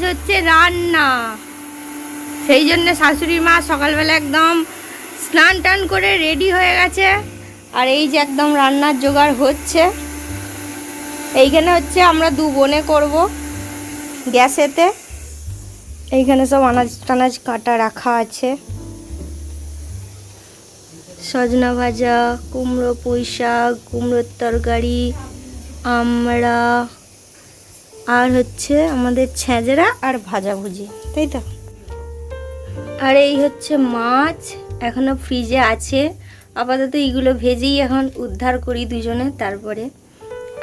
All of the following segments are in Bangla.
হচ্ছে রান্না। সেই জন্য শাশুড়ি মা সকালবেলা একদম স্নান টান করে রেডি হয়ে গেছে। আর এই যে একদম রান্নার জোগাড় হচ্ছে। এইখানে হচ্ছে আমরা দু বোনে করব গ্যাসেতে। এইখানে সব আনাজ টানাজ কাটা রাখা আছে, সজনা ভাজা, কুমড়ো পুঁই শাক, কুমড়োর তরকারি, আমড়া, আর হচ্ছে আমাদের ছেঁচড়া আর ভাজাভুজি, তাই তো। আর এই হচ্ছে মাছ, এখনো ফ্রিজে আছে। আপাতত এইগুলো ভেজেই এখন উদ্ধার করি দুজনে, তারপরে।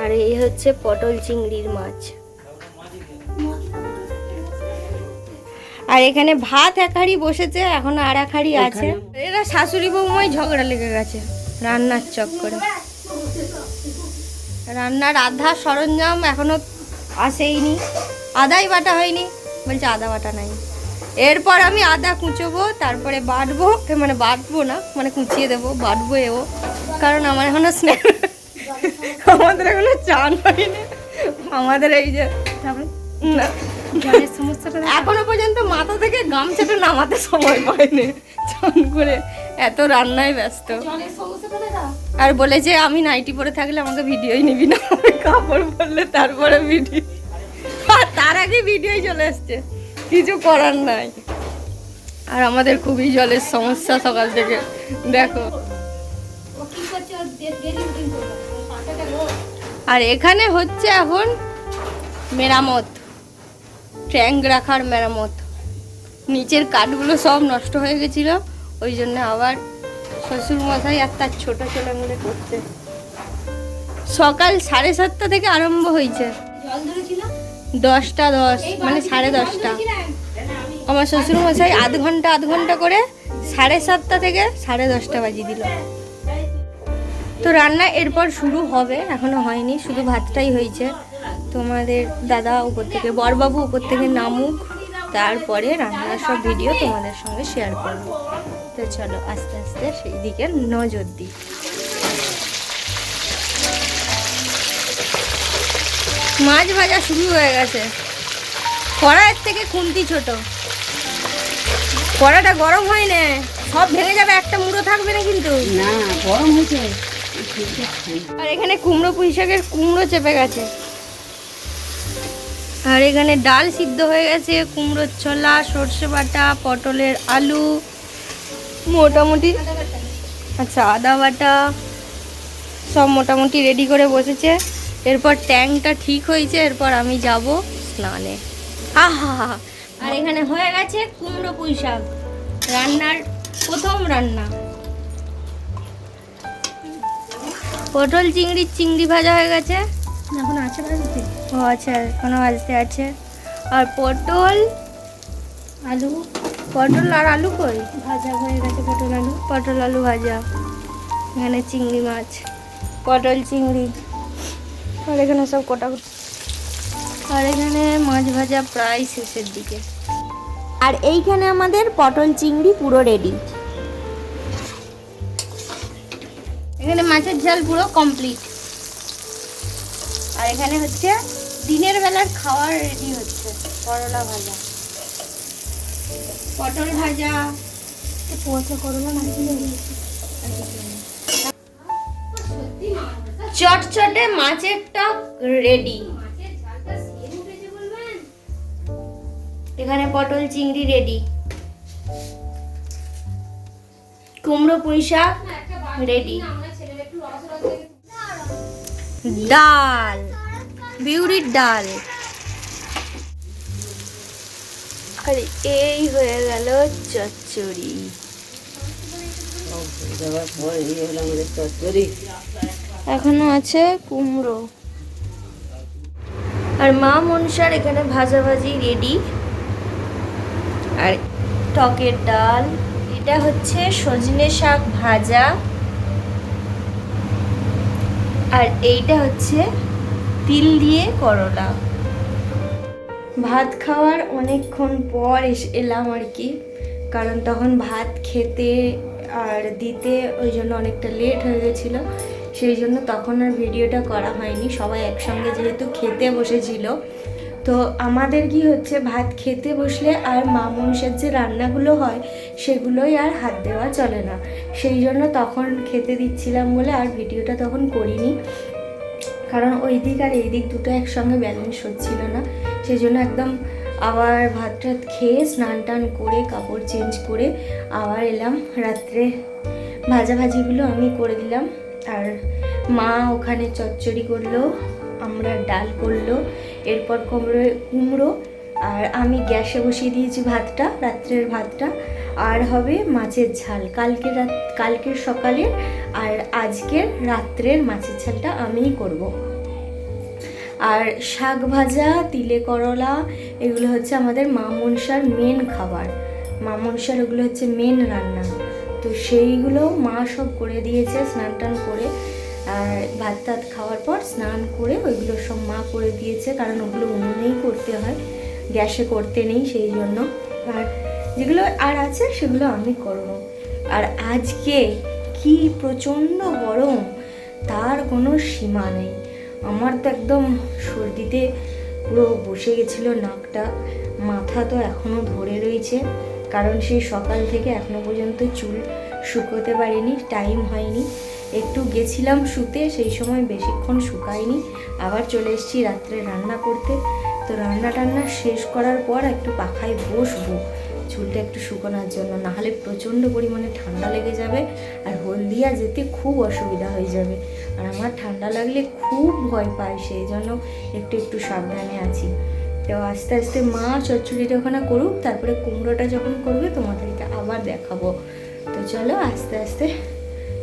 আর এই হচ্ছে পটল চিংড়ির মাছ। আর এখানে ভাত এক হাঁড়ি বসেছে, এখন আর এক হাঁড়ি আছে। এরা শাশুড়ি বৌমায় ঝগড়া লেগে গেছে রান্নার চক্করে। রান্নার আধা সরঞ্জাম এখনো আসেইনি, আদাই বাটা হয়নি, বলছে আদা বাটা নাই। এরপর আমি আদা কুচোবো, তারপরে বাটবো, মানে বাটবো না, মানে কুচিয়ে দেবো, বাটবো এও। কারণ আমার এখনো স্নান, আমাদের এখনো চান হয়নি। আমাদের এই যে না, এখনো পর্যন্ত মাথা থেকে গামছাটা নামাতে সময় পাইনি, চান করে এত রান্নায় ব্যস্ত। আর বলেছে আমি নাইটি পরে থাকলে আমাকে ভিডিওই নিবি না, কাপড় পরলে তারপরে ভিডিও। আর তার আগে ভিডিওই চলে এসছে, কিছু করার নাই। আর আমাদের খুবই জলের সমস্যা সকাল থেকে, দেখো। আর এখানে হচ্ছে এখন মেরামত, ট্যাঙ্ক রাখার মেরামত। নিচের কাঠগুলো সব নষ্ট হয়ে গেছিল, ওই জন্য আবার শ্বশুর মশাই আর তার ছোট ছেলে মিলে করছে। সকাল 7:30 থেকে আরম্ভ হয়েছে, 10টা 10, মানে 10:30। আমার শ্বশুর মশাই আধ ঘন্টা করে 7:30 থেকে 10:30 বাজিয়ে দিল। তো রান্না এরপর শুরু হবে, এখনো হয়নি, শুধু ভাতটাই হয়েছে। তোমাদের দাদা উপর থেকে, বরবাবু উপর থেকে নামুক, তারপরে রান্নার সব ভিডিও তোমাদের সঙ্গে শেয়ার করবো। তো চলো আস্তে আস্তে সেই দিকে নজর দিই। মাছ ভাজা শুরু হয়ে গেছে, কড়াইয়ের থেকে খুন্তি ছোট। কড়াটা গরম হয় না, সব ভেঙে যাবে, একটা মুড়ো থাকবে না কিন্তু। না, গরম হয়েছে। আর এখানে কুমড়ো পুঁই শাকের কুমড়ো চেপে গেছে। আর এখানে ডাল সিদ্ধ হয়ে গেছে, কুমড়োর ছোলা, সর্ষে বাটা, পটলের আলু, মোটামুটি আচ্ছা আদা বাটা, সব মোটামুটি রেডি করে বসেছে। এরপর ট্যাঙ্কটা ঠিক হয়েছে, এরপর আমি যাব স্নানে। আহা, আর এখানে হয়ে গেছে কুমড়ো পুঁই শাক, রান্নার প্রথম রান্না। পটল চিংড়ি ভাজা হয়ে গেছে, এখন আছে ভাজতে। ও আচ্ছা, এখনো ভাজতে আছে। আর পটল আর আলু কই ভাজা হয়ে গেছে, পটল আলু ভাজা। এখানে চিংড়ি মাছ, পটল চিংড়ি, আর এখানে সব কোটাকুটি। আর এখানে মাছ ভাজা প্রায় শেষের দিকে। আর এইখানে আমাদের পটল চিংড়ি পুরো রেডি। এখানে মাছের ঝাল পুরো কমপ্লিট। আর এখানে হচ্ছে দিনের বেলার খাওয়ার রেডি হচ্ছে, করলা ভাজা, পটল ভাজা, করলা চটচটে মাছের টক রেডি। এখানে পটল চিংড়ি রেডি, কুমড়ো পুঁই শাক রেডি, ডাল, বিউলির ডাল। আর এই হয়ে গেল চচ্চড়ি। এখনো আছে কুমড়ো। আর মা মনসার এখানে ভাজাভাজি রেডি। আর টকের ডাল, এটা হচ্ছে সজনে শাক ভাজা, আর এইটা হচ্ছে তিল দিয়ে করলা। ভাত খাওয়ার অনেকক্ষণ পর এলাম আর কি, কারণ তখন ভাত খেতে আর দিতে ওই জন্য অনেকটা লেট হয়ে গেছিলো, সেই জন্য তখন আর ভিডিওটা করা হয়নি। সবাই একসঙ্গে যেহেতু খেতে বসেছিল, তো আমাদের কি হচ্ছে, ভাত খেতে বসলে আর মা মনসার যে রান্নাগুলো হয় সেগুলোই আর হাত দেওয়া চলে না। সেই জন্য তখন খেতে দিচ্ছিলাম বলে আর ভিডিওটা তখন করিনি, কারণ ওই দিক আর এই দিক দুটো একসঙ্গে ব্যালেন্স হচ্ছিল না। সেই জন্য একদম আবার ভাত টাত খেয়ে স্নান টান করে কাপড় চেঞ্জ করে আবার এলাম। রাত্রে ভাজাভাজিগুলো আমি করে দিলাম, আর মা ওখানে চচ্চড়ি করলো, আমরা ডাল করলো, এরপর কুমড়ো, আর আমি গ্যাসে বসিয়ে দিয়েছি ভাতটা, রাত্রের ভাতটা। আর হবে মাছের ঝাল, কালকের সকালে আর আজকের রাত্রের মাছের ঝালটা আমিই করব। আর শাক ভাজা, তিলে করলা, এগুলো হচ্ছে আমাদের মা মনসার মেন খাবার। মা মনসার ওগুলো হচ্ছে মেন রান্না, তো সেইগুলো মা সব করে দিয়েছে স্নান টান করে। আর ভাত টাত খাওয়ার পর স্নান করে ওইগুলো সব মা করে দিয়েছে, কারণ ওগুলো উনুনেই করতে হয়, গ্যাসে করতে নেই, সেই জন্য। আর যেগুলো আর আছে সেগুলো আমি করব। আর আজকে কি প্রচণ্ড গরম, তার কোনো সীমা নেই। আমার তো একদম সর্দিতে পুরো বসে গেছিলো নাকটা, মাথা তো এখনও ধরে রয়েছে, কারণ সেই সকাল থেকে এখনো পর্যন্ত চুল শুকোতে পারিনি, টাইম হয়নি। একটু গেছিলাম শুতে, সেই সময় বেশিক্ষণ শুকায়নি, আবার চলে এসেছি রাত্রে রান্না করতে। তো রান্না টান্না শেষ করার পর একটু পাখায় বসবো চুলটা একটু শুকোনোর জন্য, নাহলে প্রচণ্ড পরিমাণে ঠান্ডা লেগে যাবে আর হলদিয়া যেতে খুব অসুবিধা হয়ে যাবে। আর আমার ঠান্ডা লাগলে খুব ভয় পায়, সেই জন্য একটু সাবধানে আছি। তো আস্তে আস্তে মা চচ্চড়িটা ওখানে করুক, তারপরে কুমড়োটা যখন করবে তোমাদেরকে আবার দেখাবো। তো চলো আস্তে আস্তে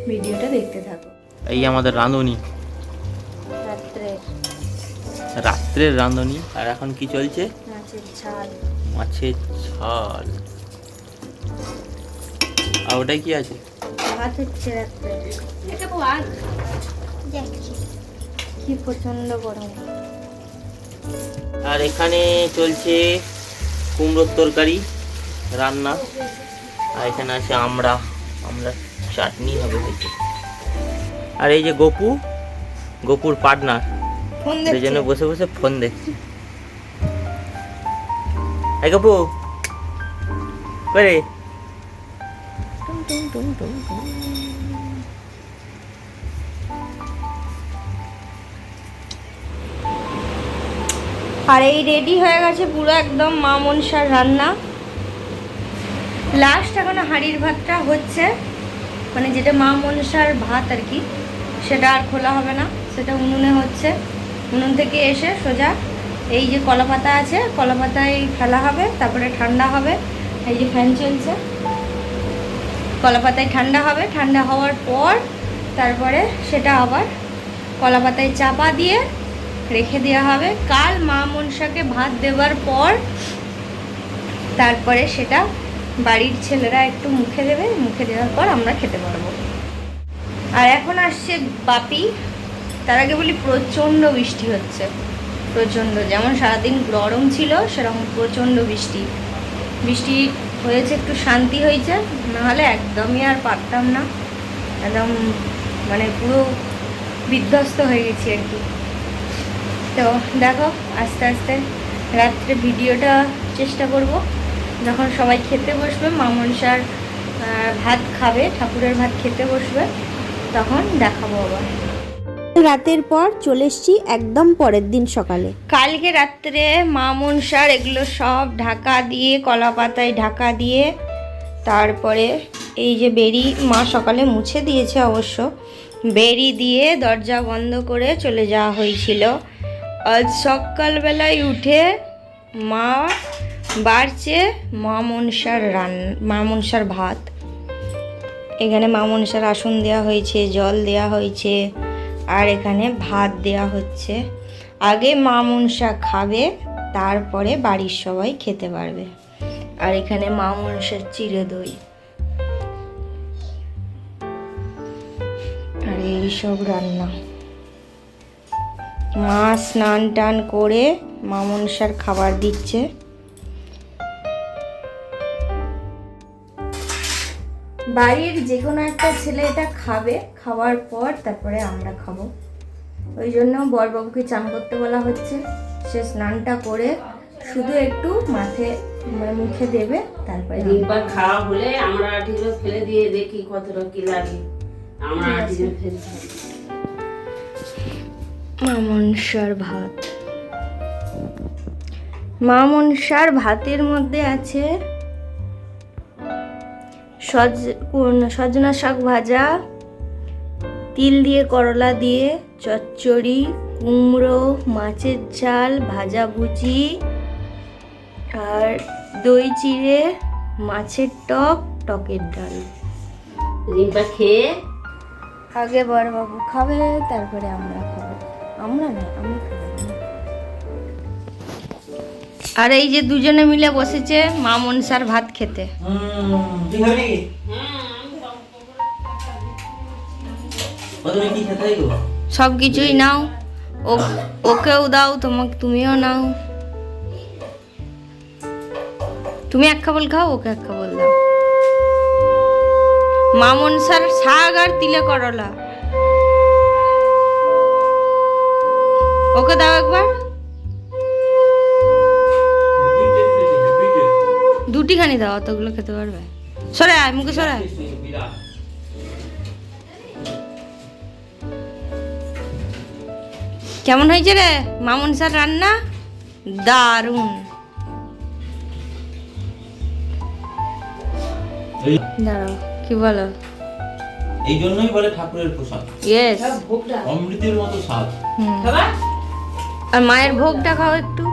ভিডিওটা দেখতে থাকো। এই আমাদের রাঁধুনি, রাত্রের রাঁধুনি। আর এখন কি চলছে? মাছের ঝাল। মাছের ঝাল। আর ওটাই কি আছে? ভাত হচ্ছে রাত্রে। কি প্রচন্ড গরম। আর এখানে চলছে কুমড়োর তরকারি রান্না, আর এখানে আছে আমরা চাটনি হবে হয়েছে। আর এই যে গোপুর পার্টনার, সেই জন্য বসে বসে ফোন দেখছি। এই গপু করে আর এই রেডি হয়ে গেছে পুরো একদম মা মনসার রান্না। লাস্ট এখন হাঁড়ির ভাতটা হচ্ছে, মানে যেটা মা মনসার ভাত আর কি, সেটা আর খোলা হবে না, সেটা উনুনে হচ্ছে। উনুন থেকে এসে সোজা এই যে কলা পাতা আছে, কলা পাতায় ফেলা হবে, তারপরে ঠান্ডা হবে। এই যে ফ্যান চলছে, কলা পাতায় ঠান্ডা হবে, ঠান্ডা হওয়ার পর তারপরে সেটা আবার কলা পাতায় চাপা দিয়ে রেখে দেওয়া হবে। কাল মা মনসাকে ভাত দেওয়ার পর তারপরে সেটা বাড়ির ছেলেরা একটু মুখে দেবে, মুখে দেওয়ার পর আমরা খেতে পারবো। আর এখন আসছে বাপি। তার আগে বলি প্রচণ্ড বৃষ্টি হচ্ছে, প্রচণ্ড, যেমন সারাদিন গরম ছিল সেরকম প্রচণ্ড বৃষ্টি হয়েছে, একটু শান্তি হয়েছে, নাহলে একদমই আর পারতাম না, একদম মানে পুরো বিধ্বস্ত হয়ে গেছি আর কি। তো দেখো আস্তে আস্তে রাত্রে ভিডিওটা চেষ্টা করব, যখন সবাই খেতে বসবে, মা মনসার ভাত খাবে, ঠাকুরের ভাত খেতে বসবে, তখন দেখাবো আবার। রাতের পর চলে এসেছি একদম পরের দিন সকালে। কালকে রাত্রে মা মনসার এগুলো সব ঢাকা দিয়ে, কলা পাতায় ঢাকা দিয়ে, তারপরে এই যে বেরি মা সকালে মুছে দিয়েছে অবশ্য, বেরি দিয়ে দরজা বন্ধ করে চলে যাওয়া হয়েছিল। আজ সকালবেলায় উঠে মা বাড়ছে মা মনসার ভাত। এখানে মা মনসার আসন দেওয়া হয়েছে, জল দেওয়া হয়েছে, আর এখানে ভাত দেওয়া হচ্ছে। আগে মা মনসা খাবে, তারপরে বাড়ির সবাই খেতে পারবে। আর এখানে মা মনসার চিড়ে দই, আর এইসব রান্না। মা স্নান টান করে মা মনসার খাবার দিচ্ছে। বাড়ির যে কোনো একটা ছেলে এটা খাবে, খাওয়ার পর তারপরে আমরা খাবো। ওই জন্য বরবাবুকে চান করতে বলা হচ্ছে। সে স্নানটা করে শুধু একটু মাথায় মানে মুখে দেবে, তারপরে রিম্পার খাওয়া হলে আমরা আটিগুলো ফেলে দিয়ে দেখি কতটা কি লাগে। আমরা আটিগুলো ফেলে দিই। মা মনসার ভাত, মা মনসার ভাতের মধ্যে আছে সজনা শাক ভাজা, তিল দিয়ে করলা দিয়ে চচ্চড়ি, কুমড়ো, মাছের ঝাল, ভাজা ভুজি, আর দই চিড়ে, মাছের টক, টকের ডাল। রিম্পা খেয়ে আগে বড়বাবু খাবে, তারপরে আমরা খাবো। আমরা না, আমি খাবো। আর এই যে দুজনে মিলে বসেছে মা মনসার ভাত খেতে। তুই খাবি নাকি? তুমি কি খেতে গো? সব কিছুই নাও, ওকেও দাও, তুমিও নাও। তুমি এক খাবল খাও, ওকে এক খাবল দাও। মা মনসার শাক আর তিলে করলা, ওকে দাও একবার। দুটিখানি দাও, অতগুলো খেতে পারবে? সরে আয়, মুখে সরে আয়। কেমন হয়েছে রে মা মনসার রান্না? দারুণ। দাঁড়াও, কি বলো? এই জন্যই বলে ঠাকুরের প্রসাদ, ইয়েস, ভোগটা অমৃতের মতো স্বাদ। খাবা? আর মায়ের ভোগটা খাও একটু।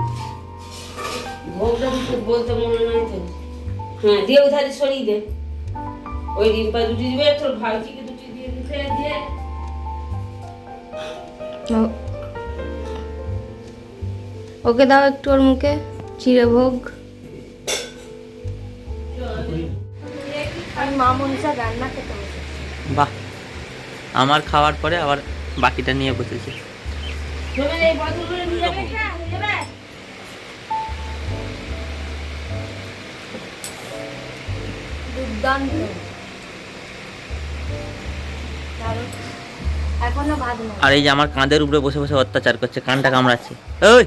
ভোগটা দিতে বলতে মনে নাই তো। হ্যাঁ, দিয়ে উধারে সরিয়ে দে। ওই রিম্পা দুটি দিবে, তোর ভাইজিকে দুটি দিয়ে দিতে দিয়ে। ওকে দাও একটু ওর মুখে চিড়ে ভোগ। আমি মা মনসার রান্না খেতে বসেছি। বাহ, আমার খাওয়ার পরে আবার বাকিটা নিয়ে বসেছে। তোমার এই বোতলগুলো নিয়ে যাবে? হ্যাঁ, নিয়ে যাবে। দুর্দান্ত, দারুণ। এখনো ভাত না। আর এই যে আমার কাঁধের উপরে বসে বসে অত্যাচার করছে, কানটা কামড়াচ্ছে। ওই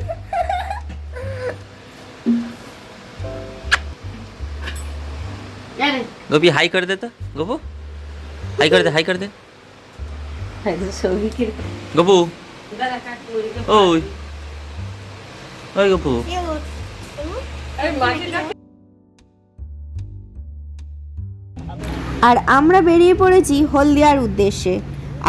জানে? গোপি হাই করে দে তো, গোপু হাই করে দে, হাই করে দে। সৌভিকের গোপু, দাদা কাকু ওইদিকে ওই ওই গোপু। আর আমরা বেরিয়ে পড়েছি হলদিয়ার উদ্দেশ্যে।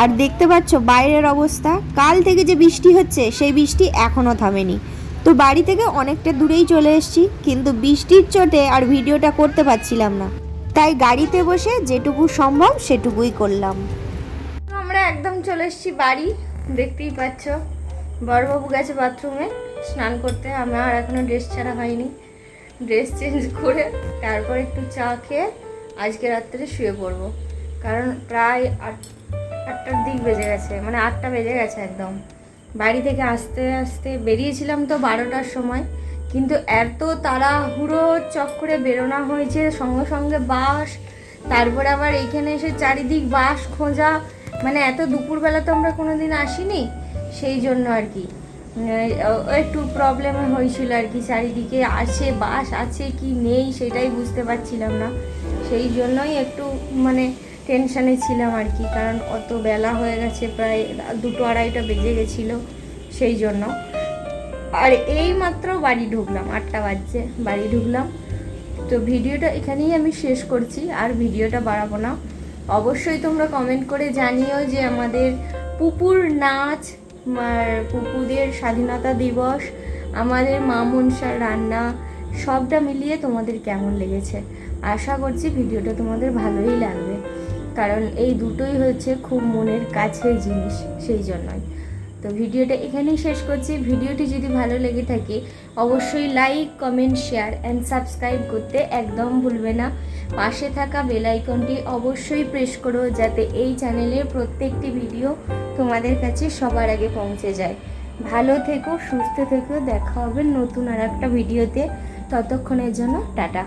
আর দেখতে পাচ্ছ বাইরের অবস্থা, কাল থেকে যে বৃষ্টি হচ্ছে সেই বৃষ্টি এখনও থামেনি। তো বাড়ি থেকে অনেকটা দূরেই চলে এসেছি, কিন্তু বৃষ্টির চোটে আর ভিডিওটা করতে পারছিলাম না, তাই গাড়িতে বসে যেটুকু সম্ভব সেটুকুই করলাম। আমরা একদম চলে এসেছি বাড়ি, দেখতেই পাচ্ছ। বড়বাবু গেছে বাথরুমে স্নান করতে, আমার এখনো ড্রেস ছাড়া হয়নি। ড্রেস চেঞ্জ করে তারপর একটু চা খেয়ে আজকে রাত্রে শুয়ে পড়বো, কারণ প্রায় 8টার দিক বেজে গেছে, মানে 8টা বেজে গেছে একদম। বাড়ি থেকে আসতে আসতে বেরিয়েছিলাম তো 12টার সময়, কিন্তু এত তাড়াহুড়ো চক্করে বেরোনো হয়েছে, সঙ্গে সঙ্গে বাস, তারপরে আবার এইখানে এসে চারিদিক বাস খোঁজা, মানে এত দুপুরবেলা তো আমরা কোনোদিন আসিনি, সেই জন্য আর কি একটু প্রবলেম হয়েছিল আর কি। চারিদিকে আছে বাস আছে কি নেই সেটাই বুঝতে পারছিলাম না, সেই জন্যই একটু মানে টেনশানে ছিলাম আর কি, কারণ অত বেলা হয়ে গেছে, প্রায় 2-2-2:30 বেজে গেছিলো, সেই জন্য। আর এই মাত্র বাড়ি ঢুকলাম, 8টা বাজছে, বাড়ি ঢুকলাম। তো ভিডিওটা এখানেই আমি শেষ করছি, আর ভিডিওটা বাড়াবো না। অবশ্যই তোমরা কমেন্ট করে জানিও যে আমাদের পুপুর নাচ, পুপুদের স্বাধীনতা দিবস, আমাদের মা মনসার রান্না, সবটা মিলিয়ে তোমাদের কেমন লেগেছে। আশা করছি ভিডিওটা তোমাদের ভালোই লাগবে, কারণ এই দুটোই হচ্ছে খুব মনের কাছের জিনিস, সেই জন্যই। তো ভিডিওটা এখানেই শেষ করছি। ভিডিওটি যদি ভালো লেগে থাকে অবশ্যই like, comment, share and subscribe করতে একদম ভুলবে না। পাশে থাকা বেল আইকনটি অবশ্যই প্রেস করো, যাতে এই চ্যানেলের প্রত্যেকটি ভিডিও তোমাদের কাছে সবার আগে পৌঁছে যায়। ভালো থেকো, সুস্থ থেকো, দেখা হবে নতুন আর একটা ভিডিওতে। ততক্ষণের জন্য টাটা।